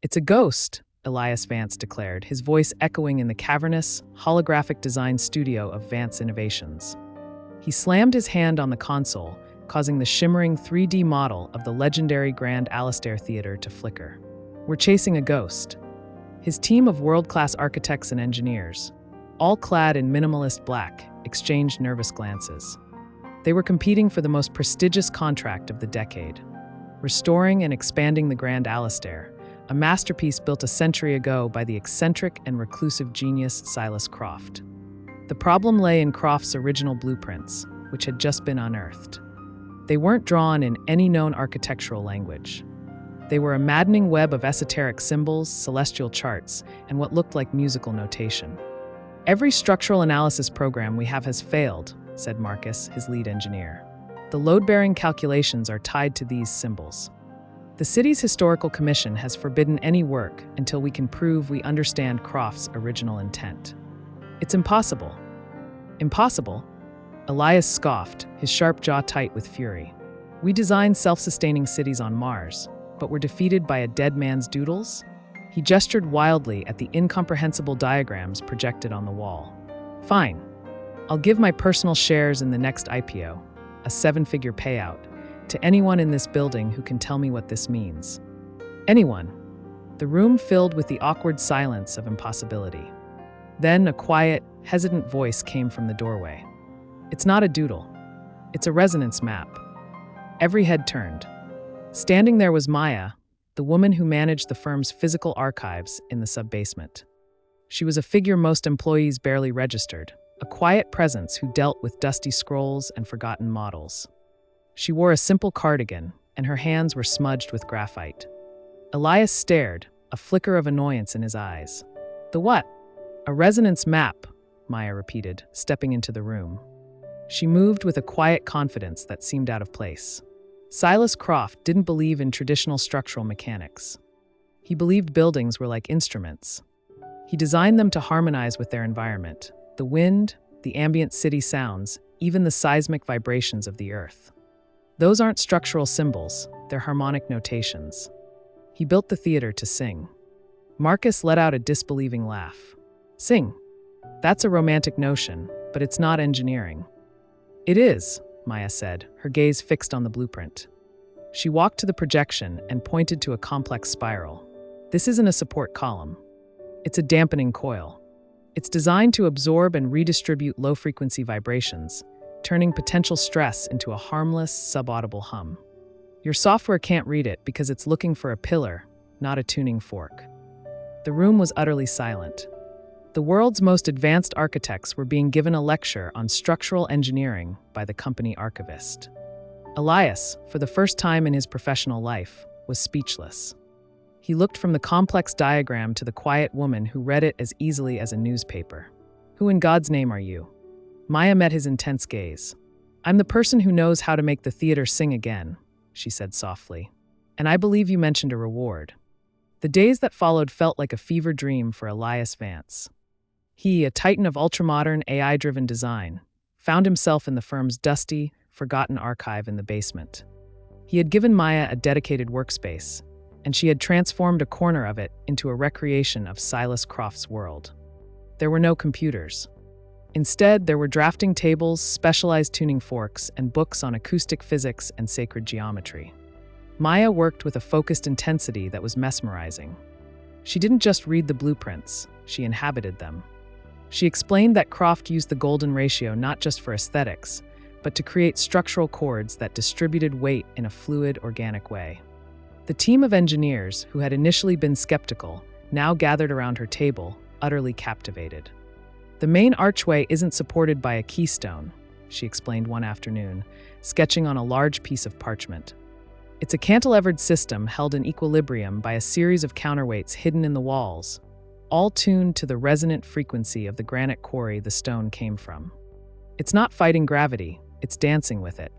"It's a ghost," Elias Vance declared, his voice echoing in the cavernous, holographic design studio of Vance Innovations. He slammed his hand on the console, causing the shimmering 3D model of the legendary Grand Alistair Theater to flicker. "We're chasing a ghost." His team of world-class architects and engineers, all clad in minimalist black, exchanged nervous glances. They were competing for the most prestigious contract of the decade, restoring and expanding the Grand Alistair, a masterpiece built a century ago by the eccentric and reclusive genius Silas Croft. The problem lay in Croft's original blueprints, which had just been unearthed. They weren't drawn in any known architectural language. They were a maddening web of esoteric symbols, celestial charts, and what looked like musical notation. "Every structural analysis program we have has failed," said Marcus, his lead engineer. "The load-bearing calculations are tied to these symbols. The city's historical commission has forbidden any work until we can prove we understand Croft's original intent." "It's impossible." "Impossible?" Elias scoffed, his sharp jaw tight with fury. "We designed self-sustaining cities on Mars, but were defeated by a dead man's doodles?" He gestured wildly at the incomprehensible diagrams projected on the wall. "Fine. I'll give my personal shares in the next IPO, a 7-figure payout, to anyone in this building who can tell me what this means." "Anyone." The room filled with the awkward silence of impossibility. Then a quiet, hesitant voice came from the doorway. "It's not a doodle. It's a resonance map." Every head turned. Standing there was Maya, the woman who managed the firm's physical archives in the sub-basement. She was a figure most employees barely registered, a quiet presence who dealt with dusty scrolls and forgotten models. She wore a simple cardigan, and her hands were smudged with graphite. Elias stared, a flicker of annoyance in his eyes. "The what?" "A resonance map," Maya repeated, stepping into the room. She moved with a quiet confidence that seemed out of place. Silas Croft didn't believe in traditional structural mechanics. He believed buildings were like instruments. He designed them to harmonize with their environment, the wind, the ambient city sounds, even the seismic vibrations of the earth. Those aren't structural symbols, they're harmonic notations. He built the theater to sing. Marcus let out a disbelieving laugh. "Sing? That's a romantic notion, but it's not engineering." "It is," Maya said, her gaze fixed on the blueprint. She walked to the projection and pointed to a complex spiral. "This isn't a support column. It's a dampening coil. It's designed to absorb and redistribute low-frequency vibrations, turning potential stress into a harmless, subaudible hum. Your software can't read it because it's looking for a pillar, not a tuning fork." The room was utterly silent. The world's most advanced architects were being given a lecture on structural engineering by the company archivist. Elias, for the first time in his professional life, was speechless. He looked from the complex diagram to the quiet woman who read it as easily as a newspaper. "Who in God's name are you?" Maya met his intense gaze. "I'm the person who knows how to make the theater sing again," she said softly. "And I believe you mentioned a reward." The days that followed felt like a fever dream for Elias Vance. He, a titan of ultramodern, AI-driven design, found himself in the firm's dusty, forgotten archive in the basement. He had given Maya a dedicated workspace, and she had transformed a corner of it into a recreation of Silas Croft's world. There were no computers. Instead, there were drafting tables, specialized tuning forks, and books on acoustic physics and sacred geometry. Maya worked with a focused intensity that was mesmerizing. She didn't just read the blueprints, she inhabited them. She explained that Croft used the golden ratio not just for aesthetics, but to create structural chords that distributed weight in a fluid, organic way. The team of engineers, who had initially been skeptical, now gathered around her table, utterly captivated. "The main archway isn't supported by a keystone," she explained one afternoon, sketching on a large piece of parchment. "It's a cantilevered system held in equilibrium by a series of counterweights hidden in the walls, all tuned to the resonant frequency of the granite quarry the stone came from. It's not fighting gravity, it's dancing with it."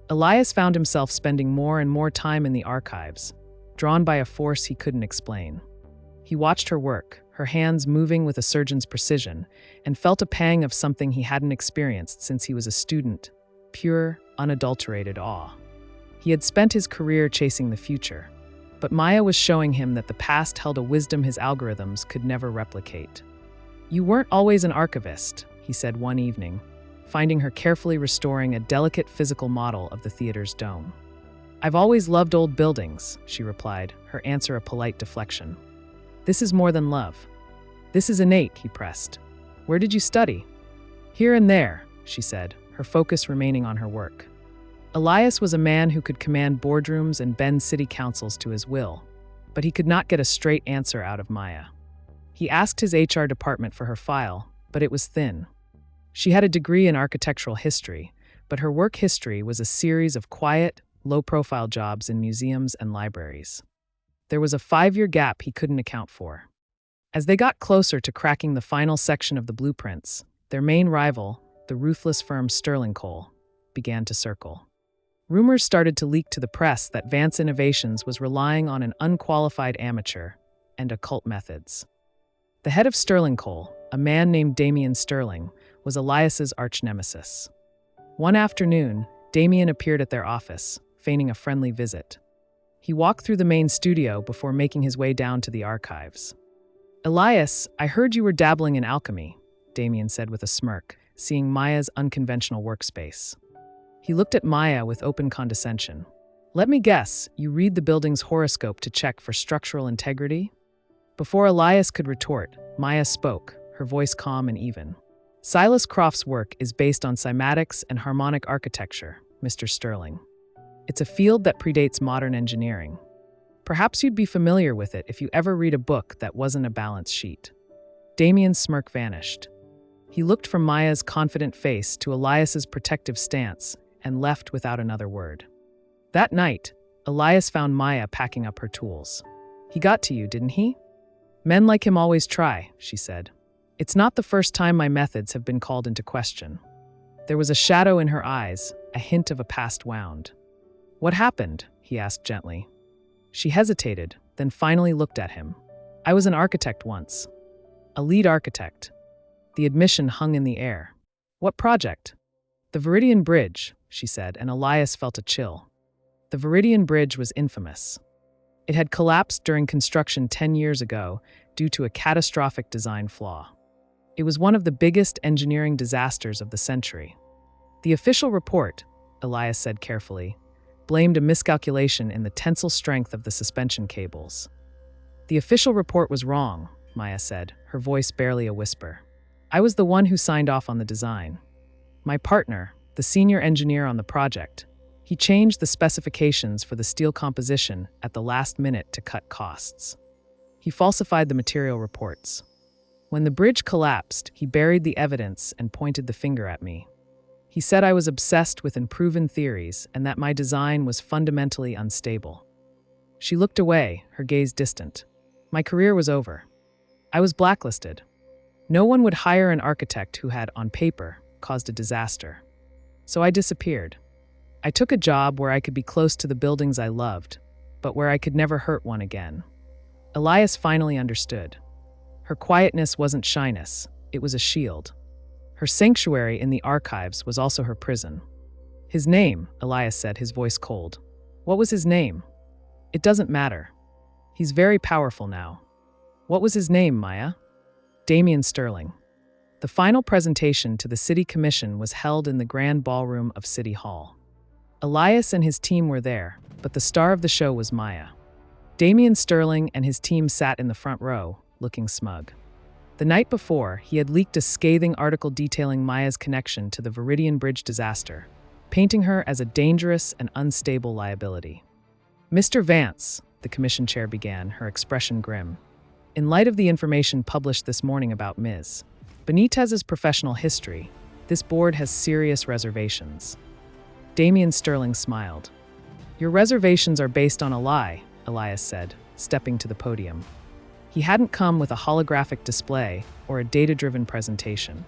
Elias found himself spending more and more time in the archives, drawn by a force he couldn't explain. He watched her work, her hands moving with a surgeon's precision, and felt a pang of something he hadn't experienced since he was a student, pure, unadulterated awe. He had spent his career chasing the future, But Maya was showing him that the past held a wisdom his algorithms could never replicate. "You weren't always an archivist," he said one evening, finding her carefully restoring a delicate physical model of the theater's dome. "I've always loved old buildings," she replied, her answer a polite deflection. "This is more than love. This is innate," he pressed. "Where did you study?" "Here and there," she said, her focus remaining on her work. Elias was a man who could command boardrooms and bend city councils to his will, but he could not get a straight answer out of Maya. He asked his HR department for her file, but it was thin. She had a degree in architectural history, but her work history was a series of quiet, low-profile jobs in museums and libraries. There was a 5-year gap he couldn't account for. As they got closer to cracking the final section of the blueprints, their main rival, the ruthless firm Sterling, began to circle. Rumors started to leak to the press that Vance Innovations was relying on an unqualified amateur and occult methods. The head of Sterling, a man named Damian Sterling, was Elias's arch-nemesis. One afternoon, Damian appeared at their office, feigning a friendly visit. He walked through the main studio before making his way down to the archives. "Elias, I heard you were dabbling in alchemy," Damian said with a smirk, seeing Maya's unconventional workspace. He looked at Maya with open condescension. "Let me guess, you read the building's horoscope to check for structural integrity?" Before Elias could retort, Maya spoke, her voice calm and even. "Silas Croft's work is based on cymatics and harmonic architecture, Mr. Sterling. It's a field that predates modern engineering. Perhaps you'd be familiar with it if you ever read a book that wasn't a balance sheet." Damian's smirk vanished. He looked from Maya's confident face to Elias's protective stance and left without another word. That night, Elias found Maya packing up her tools. "He got to you, didn't he?" "Men like him always try," she said. "It's not the first time my methods have been called into question." There was a shadow in her eyes, a hint of a past wound. "What happened?" he asked gently. She hesitated, then finally looked at him. "I was an architect once. A lead architect." The admission hung in the air. "What project?" "The Viridian Bridge," she said, and Elias felt a chill. The Viridian Bridge was infamous. It had collapsed during construction 10 years ago due to a catastrophic design flaw. It was one of the biggest engineering disasters of the century. The official report, Elias said carefully, blamed a miscalculation in the tensile strength of the suspension cables. "The official report was wrong," Maya said, her voice barely a whisper. "I was the one who signed off on the design. My partner, the senior engineer on the project, he changed the specifications for the steel composition at the last minute to cut costs. He falsified the material reports. When the bridge collapsed, he buried the evidence and pointed the finger at me. He said I was obsessed with unproven theories and that my design was fundamentally unstable." She looked away, her gaze distant. "My career was over. I was blacklisted. No one would hire an architect who had, on paper, caused a disaster. So I disappeared. I took a job where I could be close to the buildings I loved, but where I could never hurt one again." Elias finally understood. Her quietness wasn't shyness, it was a shield. Her sanctuary in the archives was also her prison. "His name," Elias said, his voice cold. "What was his name?" "It doesn't matter. He's very powerful now." "What was his name, Maya?" "Damian Sterling." The final presentation to the City Commission was held in the Grand Ballroom of City Hall. Elias and his team were there, but the star of the show was Maya. Damian Sterling and his team sat in the front row, looking smug. The night before, he had leaked a scathing article detailing Maya's connection to the Viridian Bridge disaster, painting her as a dangerous and unstable liability. "Mr. Vance," the commission chair began, her expression grim. "In light of the information published this morning about Ms. Benitez's professional history, this board has serious reservations." Damian Sterling smiled. "Your reservations are based on a lie," Elias said, stepping to the podium. He hadn't come with a holographic display or a data-driven presentation.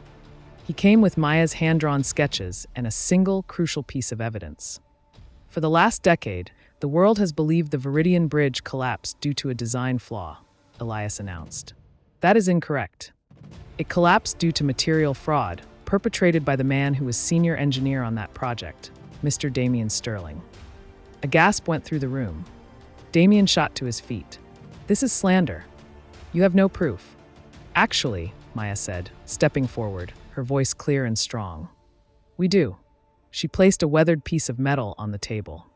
He came with Maya's hand-drawn sketches and a single crucial piece of evidence. "For the last decade, the world has believed the Viridian Bridge collapsed due to a design flaw," Elias announced. "That is incorrect. It collapsed due to material fraud, perpetrated by the man who was senior engineer on that project, Mr. Damian Sterling." A gasp went through the room. Damian shot to his feet. This is slander. You have no proof. Actually, Maya said, stepping forward, her voice clear and strong. We do. She placed a weathered piece of metal on the table.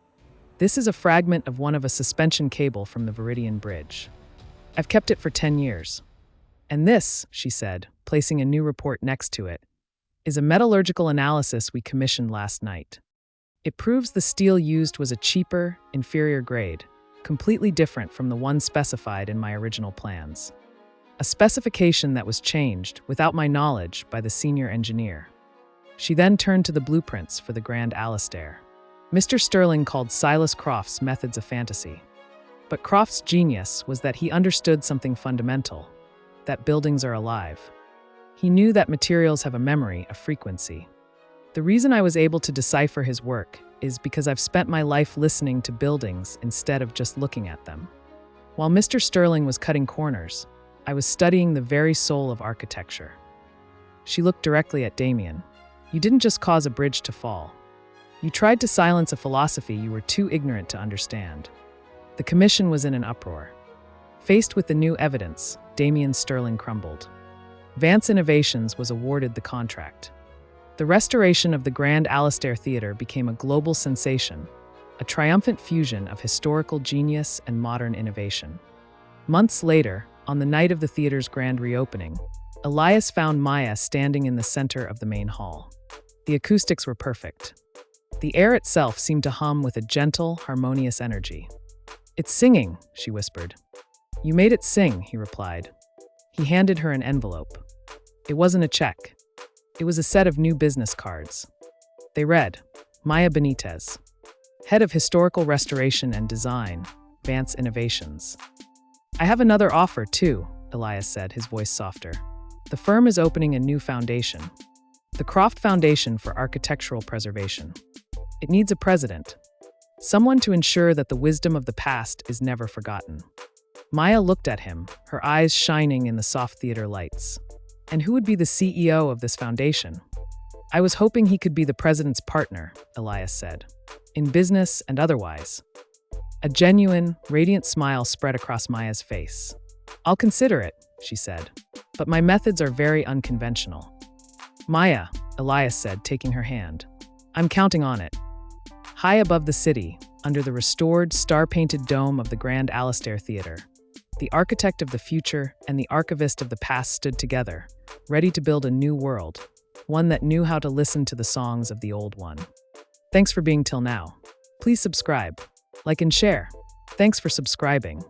This is a fragment of one of a suspension cable from the Viridian Bridge. I've kept it for 10 years. And this, she said, placing a new report next to it, is a metallurgical analysis we commissioned last night. It proves the steel used was a cheaper, inferior grade, completely different from the one specified in my original plans. A specification that was changed, without my knowledge, by the senior engineer. She then turned to the blueprints for the Grand Alistair. Mr. Sterling called Silas Croft's methods a fantasy. But Croft's genius was that he understood something fundamental, that buildings are alive. He knew that materials have a memory, a frequency. The reason I was able to decipher his work is because I've spent my life listening to buildings instead of just looking at them. While Mr. Sterling was cutting corners, I was studying the very soul of architecture. She looked directly at Damian. You didn't just cause a bridge to fall. You tried to silence a philosophy you were too ignorant to understand. The commission was in an uproar. Faced with the new evidence, Damian Sterling crumbled. Vance Innovations was awarded the contract. The restoration of the Grand Alistair Theatre became a global sensation, a triumphant fusion of historical genius and modern innovation. Months later, on the night of the theatre's grand reopening, Elias found Maya standing in the center of the main hall. The acoustics were perfect. The air itself seemed to hum with a gentle, harmonious energy. It's singing, she whispered. You made it sing, he replied. He handed her an envelope. It wasn't a check. It was a set of new business cards. They read, Maya Benitez, Head of Historical Restoration and Design, Vance Innovations. I have another offer, too, Elias said, his voice softer. The firm is opening a new foundation, the Croft Foundation for Architectural Preservation. It needs a president, someone to ensure that the wisdom of the past is never forgotten. Maya looked at him, her eyes shining in the soft theater lights. And who would be the CEO of this foundation? I was hoping he could be the president's partner, Elias said, in business and otherwise. A genuine, radiant smile spread across Maya's face. I'll consider it, she said, but my methods are very unconventional. Maya, Elias said, taking her hand. I'm counting on it. High above the city, under the restored, star-painted dome of the Grand Alistair Theatre, the architect of the future and the archivist of the past stood together, ready to build a new world, one that knew how to listen to the songs of the old one. Thanks for being till now. Please subscribe, like and share. Thanks for subscribing.